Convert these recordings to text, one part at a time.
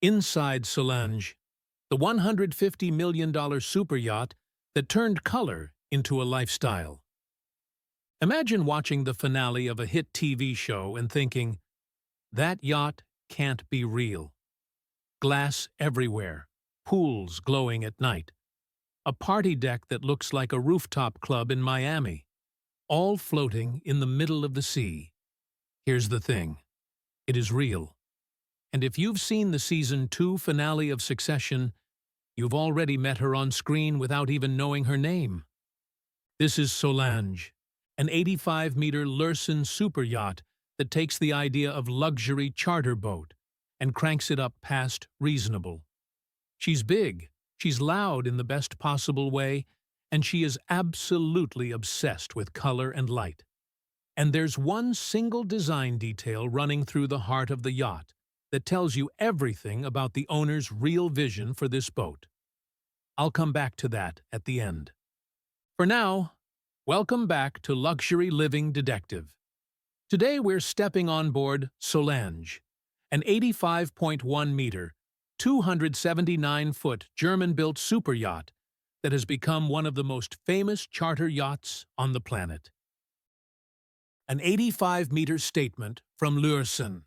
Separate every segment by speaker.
Speaker 1: Inside Solandge, the $150 million superyacht that turned color into a lifestyle. Imagine watching the finale of a hit TV show and thinking, that yacht can't be real. Glass everywhere, pools glowing at night, a party deck that looks like a rooftop club in Miami, all floating in the middle of the sea. Here's the thing, it is real. And if you've seen the Season 2 finale of Succession, you've already met her on screen without even knowing her name. This is Solandge, an 85-meter Lürssen superyacht that takes the idea of luxury charter boat and cranks it up past reasonable. She's big, she's loud in the best possible way, and she is absolutely obsessed with color and light. And there's one single design detail running through the heart of the yacht that tells you everything about the owner's real vision for this boat. I'll come back to that at the end. For now, welcome back to Luxury Living Detective. Today we're stepping on board Solandge, an 85.1-meter, 279-foot German-built superyacht that has become one of the most famous charter yachts on the planet. An 85-meter statement from Lürssen.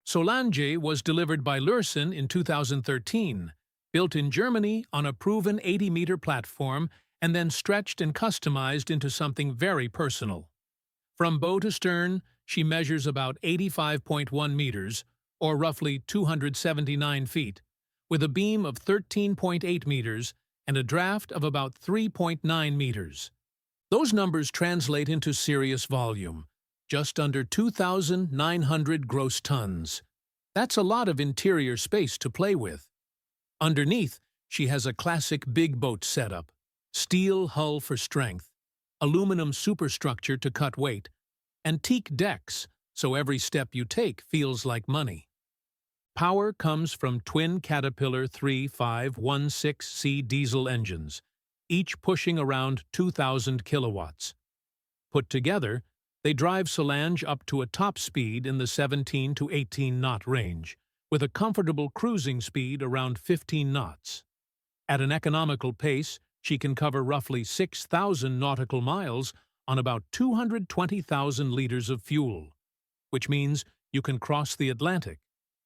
Speaker 1: Solandge was delivered by Lürssen in 2013, built in Germany on a proven 80-meter platform and then stretched and customized into something very personal. From bow to stern, she measures about 85.1 meters, or roughly 279 feet, with a beam of 13.8 meters and a draft of about 3.9 meters. Those numbers translate into serious volume, just under 2,900 gross tons. That's a lot of interior space to play with. Underneath, she has a classic big boat setup, steel hull for strength, aluminum superstructure to cut weight, and teak decks, so every step you take feels like money. Power comes from twin Caterpillar 3516C diesel engines, each pushing around 2,000 kilowatts. Put together, they drive Solandge up to a top speed in the 17 to 18 knot range, with a comfortable cruising speed around 15 knots. At an economical pace, she can cover roughly 6,000 nautical miles on about 220,000 liters of fuel, which means you can cross the Atlantic,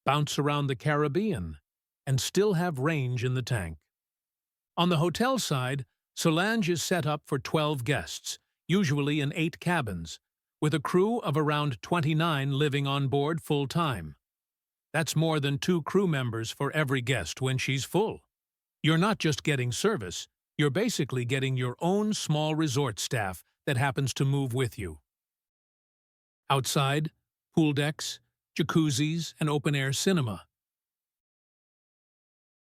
Speaker 1: bounce around the Caribbean, and still have range in the tank. On the hotel side, Solandge is set up for 12 guests, usually in 8 cabins, with a crew of around 29 living on board full-time. That's more than 2 crew members for every guest when she's full. You're not just getting service, you're basically getting your own small resort staff that happens to move with you. Outside, pool decks, jacuzzis, and open-air cinema.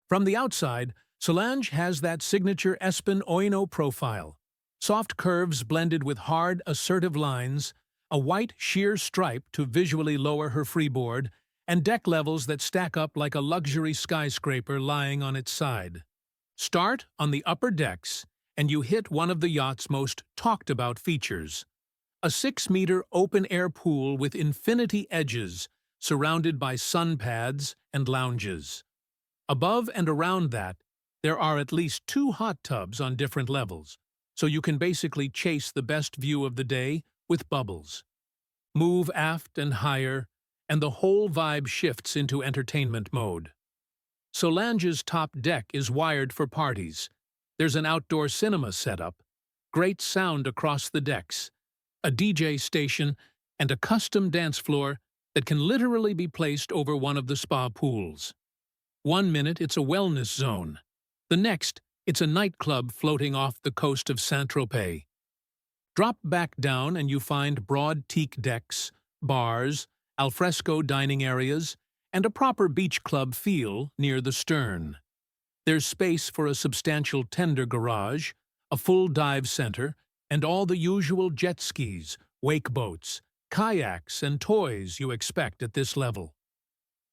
Speaker 1: From the outside, Solandge has that signature Espen Oino profile. Soft curves blended with hard, assertive lines, a white sheer stripe to visually lower her freeboard, and deck levels that stack up like a luxury skyscraper lying on its side. Start on the upper decks, and you hit one of the yacht's most talked-about features. A 6-meter open-air pool with infinity edges, surrounded by sun pads and lounges. Above and around that, there are at least 2 hot tubs on different levels, so you can basically chase the best view of the day with bubbles. Move aft and higher, and the whole vibe shifts into entertainment mode. Solandge's top deck is wired for parties. There's an outdoor cinema setup, great sound across the decks, a DJ station, and a custom dance floor that can literally be placed over one of the spa pools. One minute it's a wellness zone. The next, it's a nightclub floating off the coast of Saint-Tropez. Drop back down and you find broad teak decks, bars, alfresco dining areas, and a proper beach club feel near the stern. There's space for a substantial tender garage, a full dive center, and all the usual jet skis, wake boats, kayaks, and toys you expect at this level.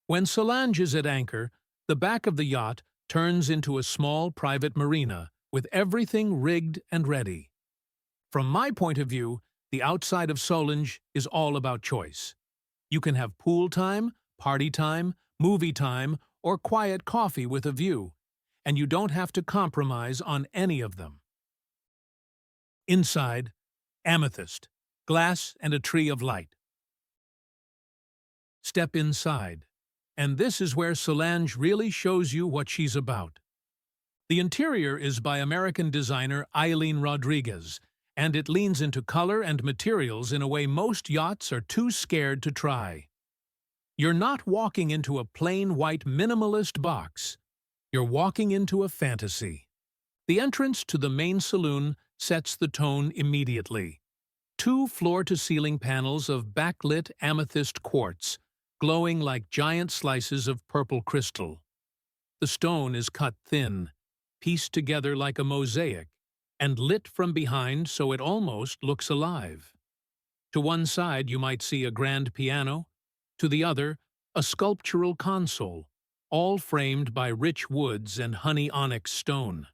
Speaker 1: When Solandge is at anchor, the back of the yacht turns into a small private marina with everything rigged and ready. From my point of view, the outside of Solandge is all about choice. You can have pool time, party time, movie time, or quiet coffee with a view, and you don't have to compromise on any of them. Inside, amethyst, glass and a tree of light. Step inside, and this is where Solandge really shows you what she's about. The interior is by American designer Eileen Rodriguez, and it leans into color and materials in a way most yachts are too scared to try. You're not walking into a plain white minimalist box. You're walking into a fantasy. The entrance to the main saloon sets the tone immediately. 2 floor-to-ceiling panels of backlit amethyst quartz, glowing like giant slices of purple crystal. The stone is cut thin, pieced together like a mosaic, and lit from behind so it almost looks alive. To one side you might see a grand piano, to the other a sculptural console, all framed by rich woods and honey onyx stone.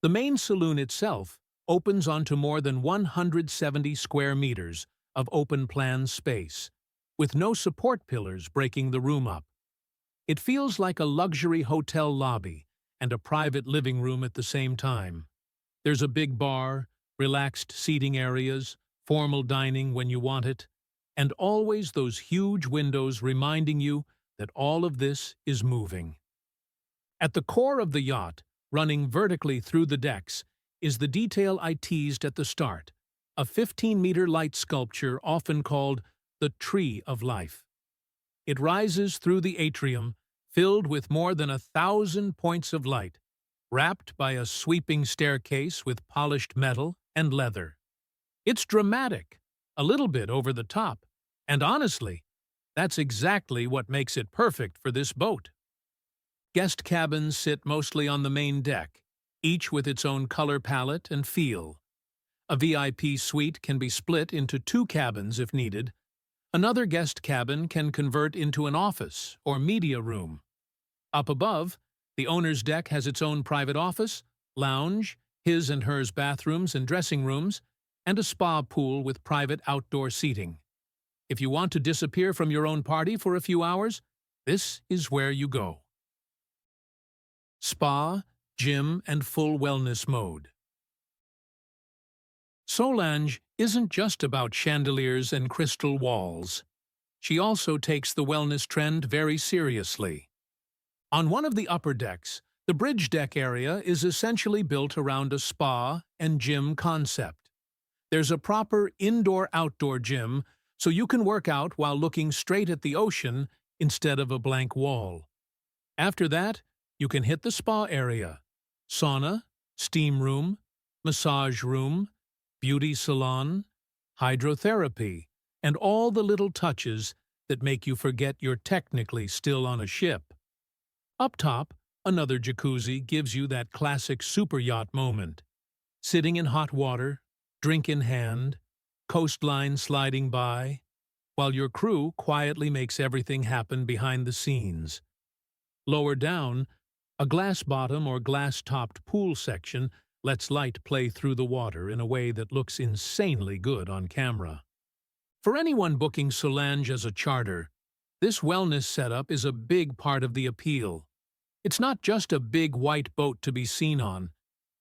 Speaker 1: The main saloon itself opens onto more than 170 square meters of open-plan space, with no support pillars breaking the room up. It feels like a luxury hotel lobby and a private living room at the same time. There's a big bar, relaxed seating areas, formal dining when you want it, and always those huge windows reminding you that all of this is moving. At the core of the yacht, running vertically through the decks, is the detail I teased at the start, a 15-meter light sculpture often called the Tree of Life. It rises through the atrium, filled with more than 1,000 points of light, wrapped by a sweeping staircase with polished metal and leather. It's dramatic, a little bit over the top, and honestly, that's exactly what makes it perfect for this boat. Guest cabins sit mostly on the main deck, each with its own color palette and feel. A VIP suite can be split into 2 cabins if needed. Another guest cabin can convert into an office or media room. Up above, the owner's deck has its own private office, lounge, his and hers bathrooms and dressing rooms, and a spa pool with private outdoor seating. If you want to disappear from your own party for a few hours, this is where you go. Spa, gym, and full wellness mode. Solandge isn't just about chandeliers and crystal walls. She also takes the wellness trend very seriously. On one of the upper decks, the bridge deck area is essentially built around a spa and gym concept. There's a proper indoor-outdoor gym, so you can work out while looking straight at the ocean instead of a blank wall. After that, you can hit the spa area, sauna, steam room, massage room, beauty salon, hydrotherapy, and all the little touches that make you forget you're technically still on a ship. Up top, another jacuzzi gives you that classic superyacht moment. Sitting in hot water, drink in hand, coastline sliding by, while your crew quietly makes everything happen behind the scenes. Lower down, a glass-bottom or glass-topped pool section lets light play through the water in a way that looks insanely good on camera. For anyone booking Solandge as a charter, this wellness setup is a big part of the appeal. It's not just a big white boat to be seen on.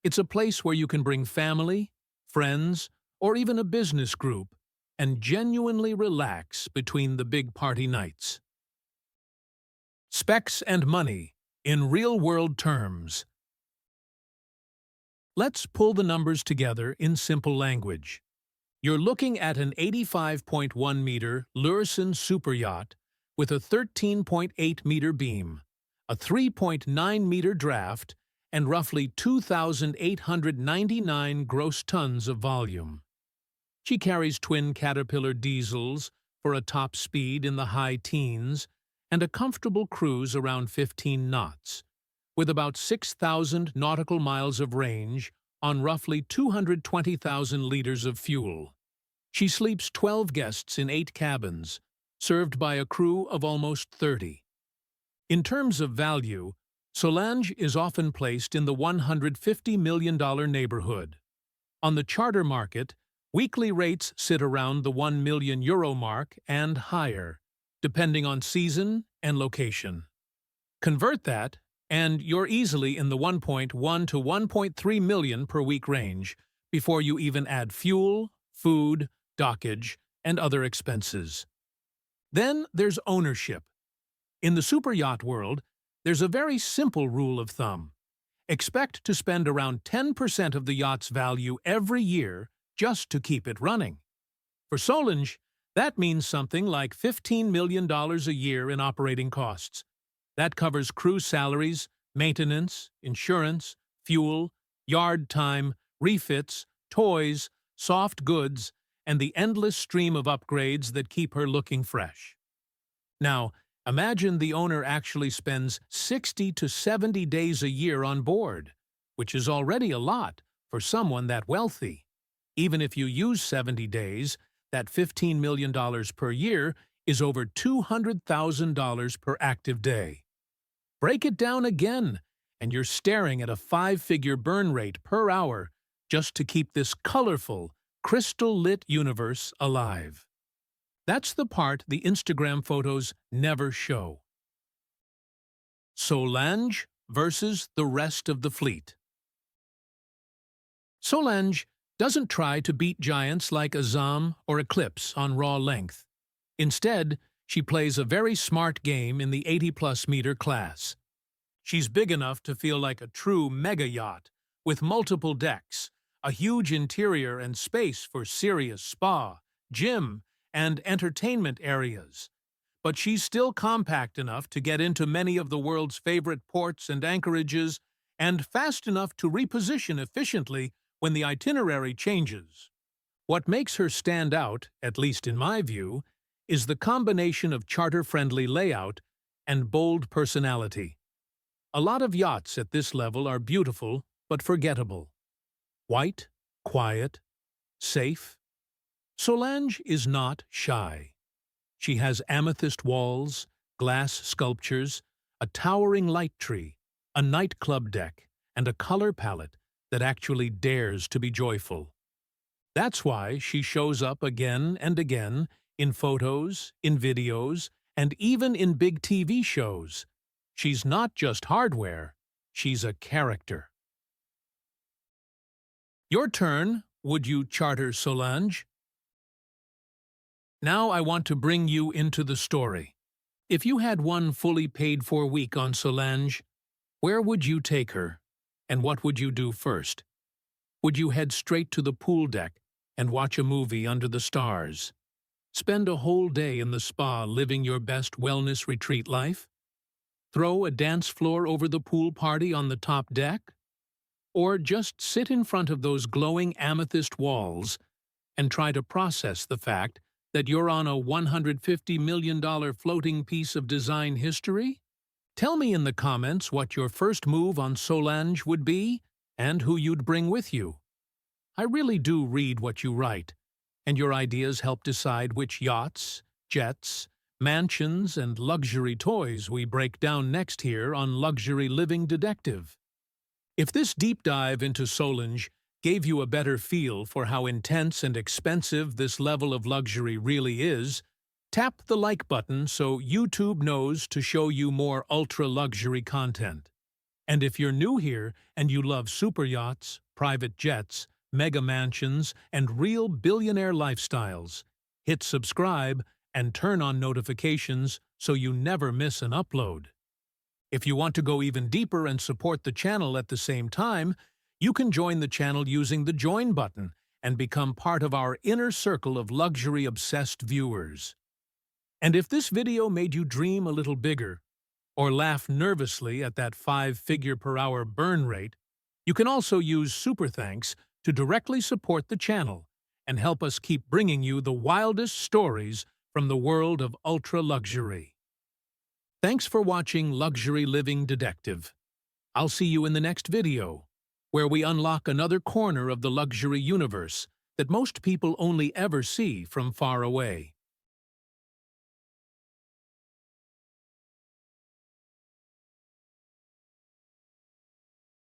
Speaker 1: It's a place where you can bring family, friends, or even a business group and genuinely relax between the big party nights. Specs and money in real-world terms. Let's pull the numbers together in simple language. You're looking at an 85.1-meter Lürssen superyacht with a 13.8-meter beam, a 3.9-meter draft, and roughly 2,899 gross tons of volume. She carries twin Caterpillar diesels for a top speed in the high teens and a comfortable cruise around 15 knots, with about 6,000 nautical miles of range on roughly 220,000 liters of fuel. She sleeps 12 guests in 8 cabins, served by a crew of almost 30. In terms of value, Solandge is often placed in the $150 million neighborhood. On the charter market, weekly rates sit around the €1 million mark and higher, depending on season and location. Convert that, and you're easily in the 1.1 to 1.3 million per week range before you even add fuel, food, dockage, and other expenses. Then there's ownership. In the superyacht world, there's a very simple rule of thumb. Expect to spend around 10% of the yacht's value every year just to keep it running. For Solandge, that means something like $15 million a year in operating costs. That covers crew salaries, maintenance, insurance, fuel, yard time, refits, toys, soft goods, and the endless stream of upgrades that keep her looking fresh. Now, imagine the owner actually spends 60 to 70 days a year on board, which is already a lot for someone that wealthy. Even if you use 70 days, that $15 million per year is over $200,000 per active day. Break it down again, and you're staring at a 5-figure burn rate per hour just to keep this colorful, crystal-lit universe alive. That's the part the Instagram photos never show. Solandge versus the rest of the fleet. Solandge doesn't try to beat giants like Azam or Eclipse on raw length. Instead, she plays a very smart game in the 80-plus meter class. She's big enough to feel like a true mega yacht, with multiple decks, a huge interior and space for serious spa, gym, and entertainment areas. But she's still compact enough to get into many of the world's favorite ports and anchorages, and fast enough to reposition efficiently when the itinerary changes. What makes her stand out, at least in my view, is the combination of charter-friendly layout and bold personality. A lot of yachts at this level are beautiful but forgettable. White, quiet, safe. Solandge is not shy. She has amethyst walls, glass sculptures, a towering light tree, a nightclub deck, and a color palette that actually dares to be joyful. That's why she shows up again and again in photos, in videos, and even in big TV shows. She's not just hardware, she's a character. Your turn. Would you charter Solandge? Now I want to bring you into the story. If you had one fully paid-for week on Solandge, where would you take her? And what would you do first? Would you head straight to the pool deck and watch a movie under the stars? Spend a whole day in the spa living your best wellness retreat life? Throw a dance floor over the pool party on the top deck? Or just sit in front of those glowing amethyst walls and try to process the fact that you're on a $150 million floating piece of design history? Tell me in the comments what your first move on Solandge would be and who you'd bring with you. I really do read what you write, and your ideas help decide which yachts, jets, mansions, and luxury toys we break down next here on Luxury Living Detective. If this deep dive into Solandge gave you a better feel for how intense and expensive this level of luxury really is, tap the like button so YouTube knows to show you more ultra-luxury content. And if you're new here and you love super yachts, private jets, mega mansions, and real billionaire lifestyles, hit subscribe and turn on notifications so you never miss an upload. If you want to go even deeper and support the channel at the same time, you can join the channel using the Join button and become part of our inner circle of luxury-obsessed viewers. And if this video made you dream a little bigger, or laugh nervously at that 5-figure per hour burn rate, you can also use Super Thanks to directly support the channel and help us keep bringing you the wildest stories from the world of ultra-luxury. Thanks for watching Luxury Living Detective. I'll see you in the next video, where we unlock another corner of the luxury universe that most people only ever see from far away.